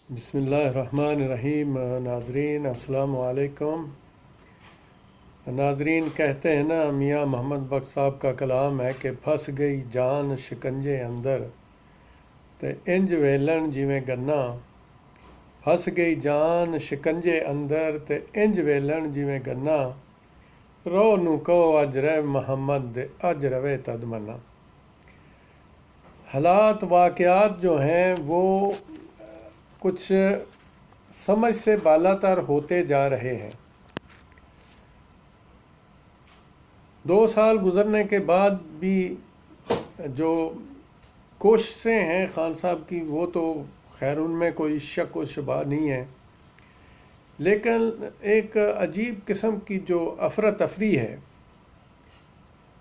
بسم اللہ الرحمن الرحیم۔ ناظرین السلام علیکم۔ ناظرین، کہتے ہیں نا، میاں محمد بخش صاحب کا کلام ہے کہ پھنس گئی جان شکنجے اندر تے انج ویلن جویں گنا، پھنس گئی جان شکنجے اندر تے انج ویلن جویں گنا، رو نو کہو اج رہ محمد دے اج روے تد منا۔ حالات واقعات جو ہیں وہ کچھ سمجھ سے بالاتر ہوتے جا رہے ہیں۔ 2 سال گزرنے کے بعد بھی جو کوششیں ہیں خان صاحب کی، وہ تو خیر ان میں کوئی شک و شبہ نہیں ہے، لیکن ایک عجیب قسم کی جو افراتفری ہے،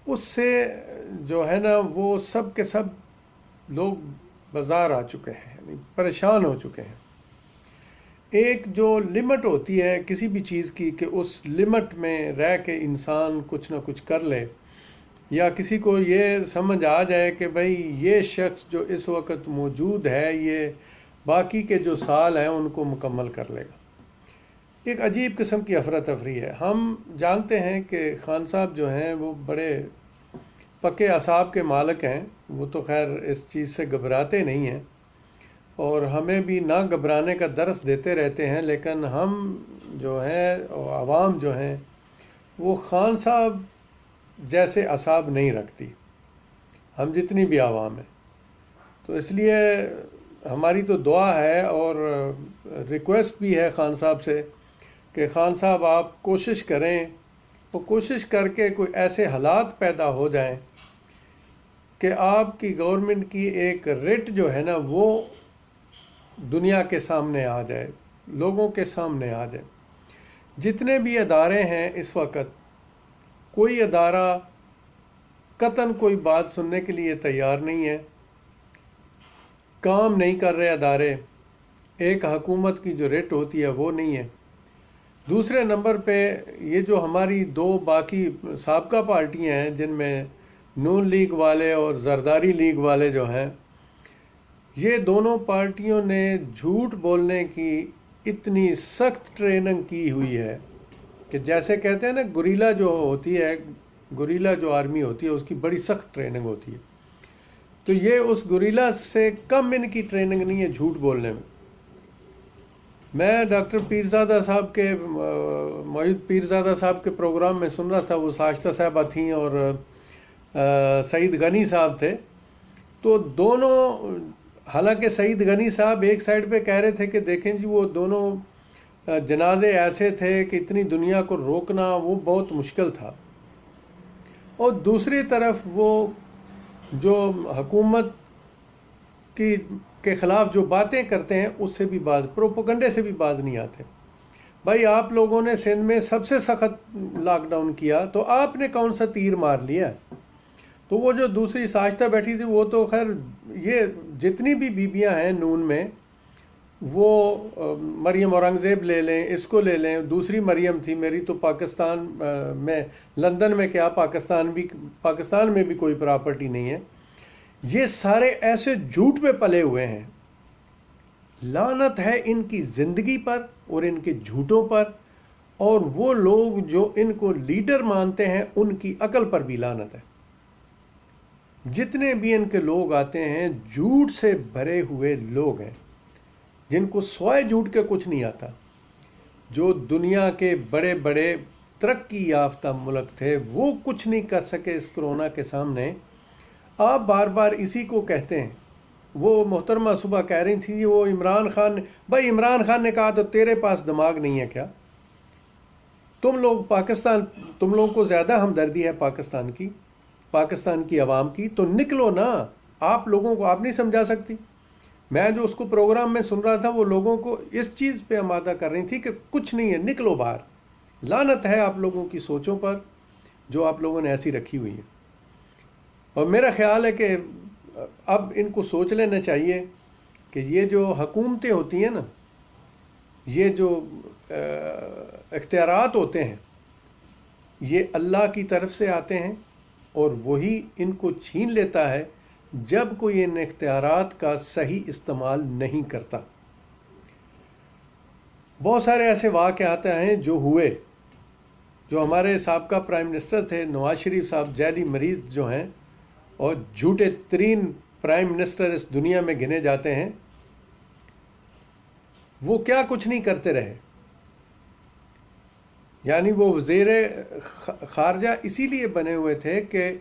اس سے جو ہے نا وہ سب کے سب لوگ بازار آ چکے ہیں، یعنی پریشان ہو چکے ہیں۔ ایک جو لمٹ ہوتی ہے کسی بھی چیز کی کہ اس لمٹ میں رہ کے انسان کچھ نہ کچھ کر لے، یا کسی کو یہ سمجھ آ جائے کہ بھئی یہ شخص جو اس وقت موجود ہے یہ باقی کے جو سال ہیں ان کو مکمل کر لے گا۔ ایک عجیب قسم کی افراتفری ہے۔ ہم جانتے ہیں کہ خان صاحب جو ہیں وہ بڑے پکے اعصاب کے مالک ہیں، وہ تو خیر اس چیز سے گھبراتے نہیں ہیں اور ہمیں بھی نہ گھبرانے کا درس دیتے رہتے ہیں، لیکن ہم جو ہیں عوام جو ہیں وہ خان صاحب جیسے اعصاب نہیں رکھتی، ہم جتنی بھی عوام ہیں۔ تو اس لیے ہماری تو دعا ہے اور ریکویسٹ بھی ہے خان صاحب سے کہ خان صاحب آپ کوشش کریں، وہ کوشش کر کے کوئی ایسے حالات پیدا ہو جائیں کہ آپ کی گورنمنٹ کی ایک رٹ جو ہے نا وہ دنیا کے سامنے آ جائے، لوگوں کے سامنے آ جائے۔ جتنے بھی ادارے ہیں اس وقت، کوئی ادارہ قطعاً کوئی بات سننے کے لیے تیار نہیں ہے، کام نہیں کر رہے ادارے۔ ایک حکومت کی جو ریٹ ہوتی ہے وہ نہیں ہے۔ دوسرے نمبر پہ یہ جو ہماری 2 باقی سابقہ پارٹیاں ہیں، جن میں نون لیگ والے اور زرداری لیگ والے جو ہیں، یہ دونوں پارٹیوں نے جھوٹ بولنے کی اتنی سخت ٹریننگ کی ہوئی ہے کہ جیسے کہتے ہیں نا گوریلا جو ہوتی ہے، گوریلا جو آرمی ہوتی ہے اس کی بڑی سخت ٹریننگ ہوتی ہے، تو یہ اس گوریلا سے کم ان کی ٹریننگ نہیں ہے جھوٹ بولنے میں۔ میں ڈاکٹر پیرزادہ صاحب کے معید پیرزادہ صاحب کے پروگرام میں سن رہا تھا، وہ ساشتہ صاحبہ تھیں اور سعید غنی صاحب تھے، تو دونوں، حالانکہ سعید غنی صاحب ایک سائڈ پہ کہہ رہے تھے کہ دیکھیں جی وہ دونوں جنازے ایسے تھے کہ اتنی دنیا کو روکنا وہ بہت مشکل تھا، اور دوسری طرف وہ جو حکومت کے خلاف جو باتیں کرتے ہیں اس سے بھی باز، پروپیگنڈے سے بھی باز نہیں آتے۔ بھائی آپ لوگوں نے سندھ میں سب سے سخت لاک ڈاؤن کیا، تو آپ نے کون سا تیر مار لیا؟ تو وہ جو دوسری ساشتہ بیٹھی تھی وہ تو خیر، یہ جتنی بھی بیبیاں ہیں نون میں، وہ مریم اورنگزیب لے لیں، اس کو لے لیں، دوسری مریم تھی میری تو پاکستان میں، لندن میں کیا پاکستان میں بھی کوئی پراپرٹی نہیں ہے، یہ سارے ایسے جھوٹ پہ پلے ہوئے ہیں۔ لعنت ہے ان کی زندگی پر اور ان کے جھوٹوں پر، اور وہ لوگ جو ان کو لیڈر مانتے ہیں ان کی عقل پر بھی لعنت ہے۔ جتنے بھی ان کے لوگ آتے ہیں جھوٹ سے بھرے ہوئے لوگ ہیں، جن کو سوائے جھوٹ کے کچھ نہیں آتا۔ جو دنیا کے بڑے بڑے ترقی یافتہ ملک تھے وہ کچھ نہیں کر سکے اس کرونا کے سامنے۔ آپ بار بار اسی کو کہتے ہیں۔ وہ محترمہ صبح کہہ رہی تھی وہ عمران خان، بھائی عمران خان نے کہا تو تیرے پاس دماغ نہیں ہے کیا؟ تم لوگ تم لوگوں کو زیادہ ہمدردی ہے پاکستان کی عوام کی، تو نکلو نا۔ آپ لوگوں کو آپ نہیں سمجھا سکتی؟ میں جو اس کو پروگرام میں سن رہا تھا وہ لوگوں کو اس چیز پہ آمادہ کر رہی تھی کہ کچھ نہیں ہے، نکلو باہر۔ لعنت ہے آپ لوگوں کی سوچوں پر جو آپ لوگوں نے ایسی رکھی ہوئی ہے۔ اور میرا خیال ہے کہ اب ان کو سوچ لینا چاہیے کہ یہ جو حکومتیں ہوتی ہیں نا، یہ جو اختیارات ہوتے ہیں، یہ اللہ کی طرف سے آتے ہیں اور وہی ان کو چھین لیتا ہے جب کوئی ان اختیارات کا صحیح استعمال نہیں کرتا۔ بہت سارے ایسے واقعات ہیں جو ہوئے، جو ہمارے سابقہ پرائم منسٹر تھے نواز شریف صاحب جعلی مریض جو ہیں اور جھوٹے ترین پرائم منسٹر اس دنیا میں گنے جاتے ہیں، وہ کیا کچھ نہیں کرتے رہے. یعنی وہ وزیر خارجہ اسی لیے بنے ہوئے تھے کہ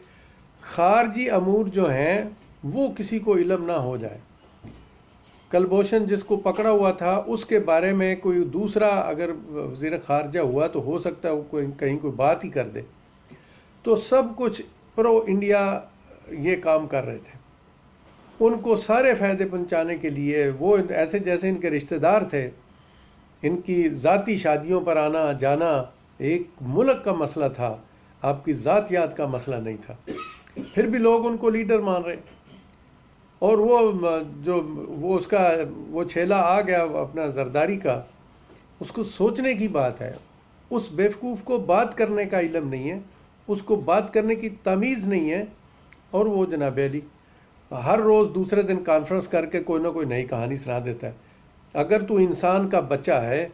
خارجی امور جو ہیں وہ کسی کو علم نہ ہو جائے. کلبھوشن جس کو پکڑا ہوا تھا اس کے بارے میں کوئی دوسرا اگر وزیر خارجہ ہوا تو ہو سکتا ہے وہ کہیں کوئی بات ہی کر دے. تو سب کچھ پرو انڈیا یہ کام کر رہے تھے، ان کو سارے فائدے پہنچانے کے لیے. وہ ایسے جیسے ان کے رشتہ دار تھے، ان کی ذاتی شادیوں پر آنا جانا ایک ملک کا مسئلہ تھا، آپ کی ذاتیات کا مسئلہ نہیں تھا. پھر بھی لوگ ان کو لیڈر مان رہے. اور وہ اس کا وہ چھیلا آ گیا اپنا زرداری کا، اس کو سوچنے کی بات ہے. اس بیوقوف کو بات کرنے کا علم نہیں ہے، اس کو بات کرنے کی تمیز نہیں ہے. اور وہ جناب علی ہر روز دوسرے دن کانفرنس کر کے کوئی نہ کوئی نئی کہانی سنا دیتا ہے. اگر تو انسان کا بچہ ہے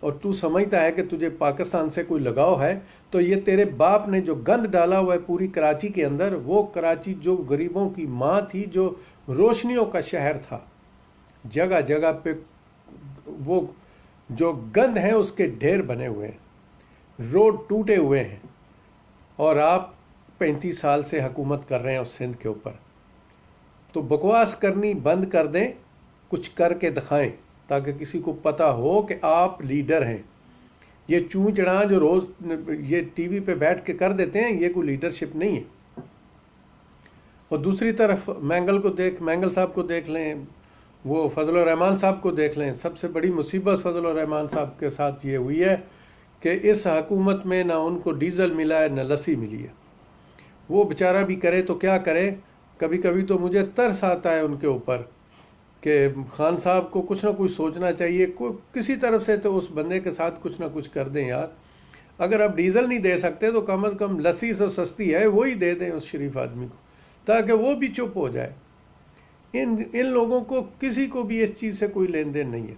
اور تو سمجھتا ہے کہ تجھے پاکستان سے کوئی لگاؤ ہے، تو یہ تیرے باپ نے جو گند ڈالا ہوا ہے پوری کراچی کے اندر، وہ کراچی جو غریبوں کی ماں تھی، جو روشنیوں کا شہر تھا، جگہ جگہ پہ وہ جو گند ہیں اس کے ڈھیر بنے ہوئے ہیں، روڈ ٹوٹے ہوئے ہیں. اور آپ 35 سال سے حکومت کر رہے ہیں اس سندھ کے اوپر. تو بکواس کرنی بند کر دیں، کچھ کر کے دکھائیں تاکہ کسی کو پتہ ہو کہ آپ لیڈر ہیں. یہ چون چڑھاں جو روز یہ ٹی وی پہ بیٹھ کے کر دیتے ہیں، یہ کوئی لیڈرشپ نہیں ہے. اور دوسری طرف مینگل صاحب کو دیکھ لیں، وہ فضل الرحمان صاحب کو دیکھ لیں. سب سے بڑی مصیبت فضل الرحمان صاحب کے ساتھ یہ ہوئی ہے کہ اس حکومت میں نہ ان کو ڈیزل ملا ہے نہ لسی ملی ہے. وہ بیچارہ بھی کرے تو کیا کرے. کبھی کبھی تو مجھے ترس آتا ہے ان کے اوپر کہ خان صاحب کو کچھ نہ کچھ سوچنا چاہیے، کسی طرف سے تو اس بندے کے ساتھ کچھ نہ کچھ کر دیں یار. اگر آپ ڈیزل نہیں دے سکتے تو کم از کم لسی سے سستی ہے وہی دے دیں اس شریف آدمی کو، تاکہ وہ بھی چپ ہو جائے. ان لوگوں کو کسی کو بھی اس چیز سے کوئی لین دین نہیں ہے.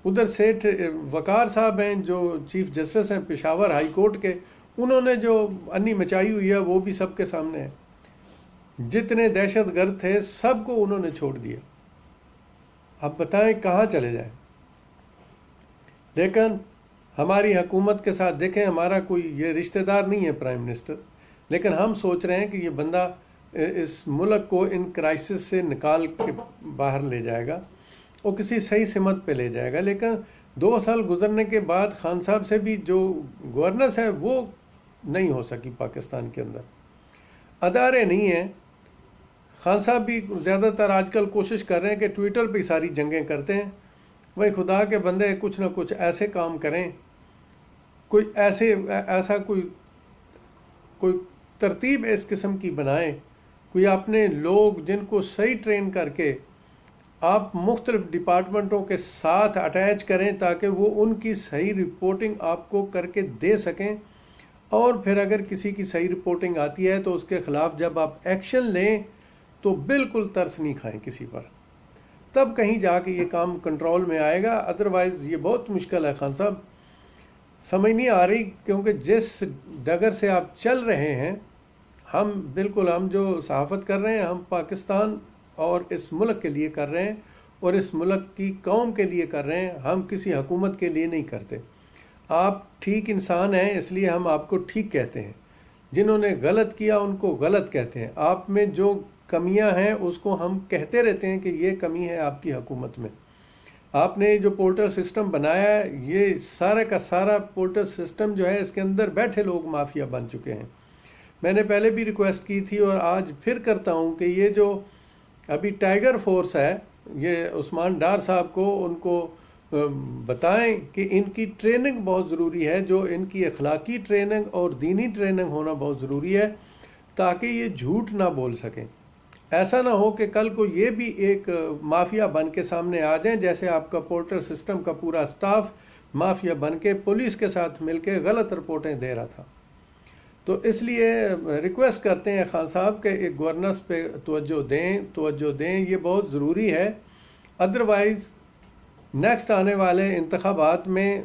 ادھر سیٹھ وقار صاحب ہیں جو چیف جسٹس ہیں پشاور ہائی کورٹ کے، انہوں نے جو انی مچائی ہوئی ہے وہ بھی سب کے سامنے ہے. جتنے دہشت گرد تھے سب کو انہوں نے چھوڑ دیا. اب بتائیں کہاں چلے جائیں. لیکن ہماری حکومت کے ساتھ دیکھیں، ہمارا کوئی یہ رشتہ دار نہیں ہے پرائم منسٹر، لیکن ہم سوچ رہے ہیں کہ یہ بندہ اس ملک کو ان کرائسس سے نکال کے باہر لے جائے گا اور کسی صحیح سمت پہ لے جائے گا. لیکن 2 سال گزرنے کے بعد خان صاحب سے بھی جو گورننس ہے وہ نہیں ہو سکی. پاکستان کے اندر ادارے نہیں ہیں. خان صاحب بھی زیادہ تر آج کل کوشش کر رہے ہیں کہ ٹویٹر پہ ساری جنگیں کرتے ہیں. بھائی خدا کے بندے کچھ نہ کچھ ایسے کام کریں، کوئی ایسا کوئی ترتیب اس قسم کی بنائیں، کوئی اپنے لوگ جن کو صحیح ٹرین کر کے آپ مختلف ڈپارٹمنٹوں کے ساتھ اٹیچ کریں تاکہ وہ ان کی صحیح رپورٹنگ آپ کو کر کے دے سکیں. اور پھر اگر کسی کی صحیح رپورٹنگ آتی ہے تو اس کے خلاف جب آپ ایکشن لیں تو بالکل ترس نہیں کھائیں کسی پر، تب کہیں جا کے یہ کام کنٹرول میں آئے گا. ادروائز یہ بہت مشکل ہے. خان صاحب سمجھ نہیں آ رہی، کیونکہ جس ڈگر سے آپ چل رہے ہیں، ہم جو صحافت کر رہے ہیں ہم پاکستان اور اس ملک کے لیے کر رہے ہیں اور اس ملک کی قوم کے لیے کر رہے ہیں، ہم کسی حکومت کے لیے نہیں کرتے. آپ ٹھیک انسان ہیں اس لیے ہم آپ کو ٹھیک کہتے ہیں، جنہوں نے غلط کیا ان کو غلط کہتے ہیں. آپ میں جو کمیاں ہیں اس کو ہم کہتے رہتے ہیں کہ یہ کمی ہے آپ کی حکومت میں. آپ نے جو پورٹل سسٹم بنایا ہے، یہ سارا کا سارا پورٹل سسٹم جو ہے اس کے اندر بیٹھے لوگ مافیا بن چکے ہیں. میں نے پہلے بھی ریکویسٹ کی تھی اور آج پھر کرتا ہوں کہ یہ جو ابھی ٹائیگر فورس ہے، یہ عثمان ڈار صاحب کو ان کو بتائیں کہ ان کی ٹریننگ بہت ضروری ہے، جو ان کی اخلاقی ٹریننگ اور دینی ٹریننگ ہونا بہت ضروری ہے تاکہ یہ جھوٹ نہ بول سکیں. ایسا نہ ہو کہ کل کو یہ بھی ایک مافیا بن کے سامنے آ جائیں، جیسے آپ کا پورٹل سسٹم کا پورا سٹاف مافیا بن کے پولیس کے ساتھ مل کے غلط رپورٹیں دے رہا تھا. تو اس لیے ریکویسٹ کرتے ہیں خان صاحب کہ ایک گورننس پہ توجہ دیں، یہ بہت ضروری ہے. ادروائز نیکسٹ آنے والے انتخابات میں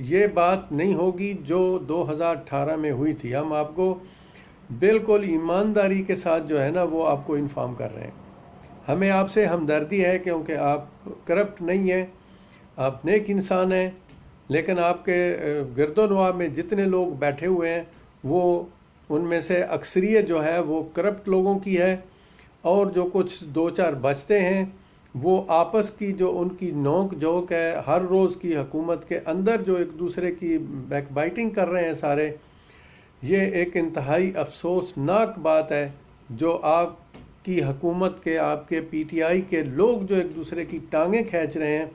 یہ بات نہیں ہوگی جو 2018 میں ہوئی تھی. ہم آپ کو بالکل ایمانداری کے ساتھ جو ہے نا وہ آپ کو انفارم کر رہے ہیں. ہمیں آپ سے ہمدردی ہے کیونکہ آپ کرپٹ نہیں ہیں, آپ نیک انسان ہیں, لیکن آپ کے گرد و نواح میں جتنے لوگ بیٹھے ہوئے ہیں وہ ان میں سے اکثریت جو ہے وہ کرپٹ لوگوں کی ہے, اور جو کچھ دو چار بچتے ہیں وہ آپس کی جو ان کی نوک جھوک ہے, ہر روز کی حکومت کے اندر جو ایک دوسرے کی بیک بائٹنگ کر رہے ہیں سارے. یہ ایک انتہائی افسوسناک بات ہے جو آپ کی حکومت کے, آپ کے پی ٹی آئی کے لوگ جو ایک دوسرے کی ٹانگیں کھینچ رہے ہیں.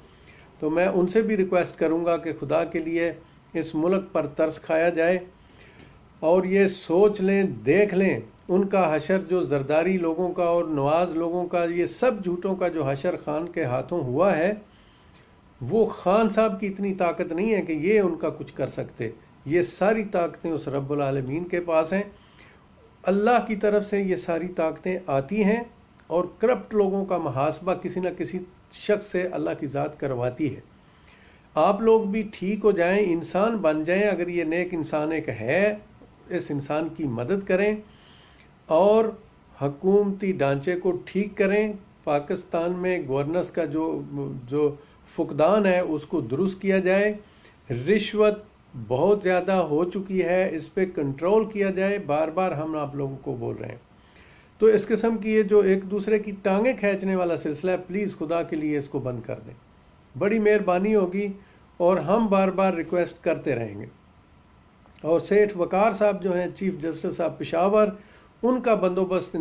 تو میں ان سے بھی ریکویسٹ کروں گا کہ خدا کے لیے اس ملک پر ترس کھایا جائے اور یہ سوچ لیں, دیکھ لیں ان کا حشر جو زرداری لوگوں کا اور نواز لوگوں کا, یہ سب جھوٹوں کا جو حشر خان کے ہاتھوں ہوا ہے, وہ خان صاحب کی اتنی طاقت نہیں ہے کہ یہ ان کا کچھ کر سکتے. یہ ساری طاقتیں اس رب العالمین کے پاس ہیں. اللہ کی طرف سے یہ ساری طاقتیں آتی ہیں اور کرپٹ لوگوں کا محاسبہ کسی نہ کسی شخص سے اللہ کی ذات کرواتی ہے. آپ لوگ بھی ٹھیک ہو جائیں, انسان بن جائیں. اگر یہ نیک انسان ایک ہے, اس انسان کی مدد کریں اور حکومتی ڈھانچے کو ٹھیک کریں. پاکستان میں گورننس کا جو فقدان ہے اس کو درست کیا جائے. رشوت بہت زیادہ ہو چکی ہے, اس پہ کنٹرول کیا جائے. بار بار ہم آپ لوگوں کو بول رہے ہیں. تو اس قسم کی یہ جو ایک دوسرے کی ٹانگیں کھینچنے والا سلسلہ ہے, پلیز خدا کے لیے اس کو بند کر دیں. بڑی مہربانی ہوگی اور ہم بار بار ریکویسٹ کرتے رہیں گے. اور سیٹھ وقار صاحب جو ہیں چیف جسٹس آف پشاور, ان کا بندوبست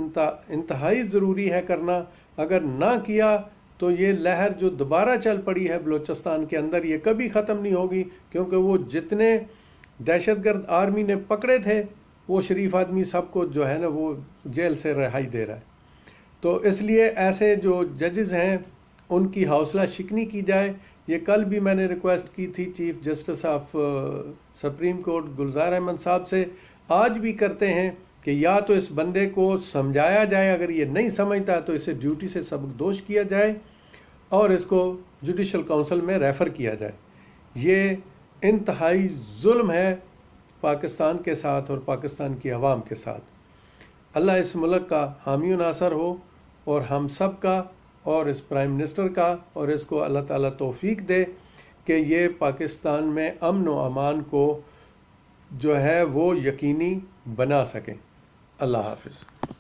انتہائی ضروری ہے کرنا. اگر نہ کیا تو یہ لہر جو دوبارہ چل پڑی ہے بلوچستان کے اندر, یہ کبھی ختم نہیں ہوگی, کیونکہ وہ جتنے دہشت گرد آرمی نے پکڑے تھے وہ شریف آدمی سب کو جو ہے نا وہ جیل سے رہائی دے رہا ہے. تو اس لیے ایسے جو ججز ہیں ان کی حوصلہ شکنی کی جائے. یہ کل بھی میں نے ریکویسٹ کی تھی chief justice of supreme court Gulzar Ahmed صاحب سے, آج بھی کرتے ہیں کہ یا تو اس بندے کو سمجھایا جائے, اگر یہ نہیں سمجھتا تو اسے ڈیوٹی سے سبکدوش کیا جائے اور اس کو جوڈیشل کونسل میں ریفر کیا جائے. یہ انتہائی ظلم ہے پاکستان کے ساتھ اور پاکستان کی عوام کے ساتھ. اللہ اس ملک کا حامی و ناصر ہو, اور ہم سب کا اور اس پرائم منسٹر کا, اور اس کو اللہ تعالیٰ توفیق دے کہ یہ پاکستان میں امن و امان کو جو ہے وہ یقینی بنا سکیں. اللہ حافظ.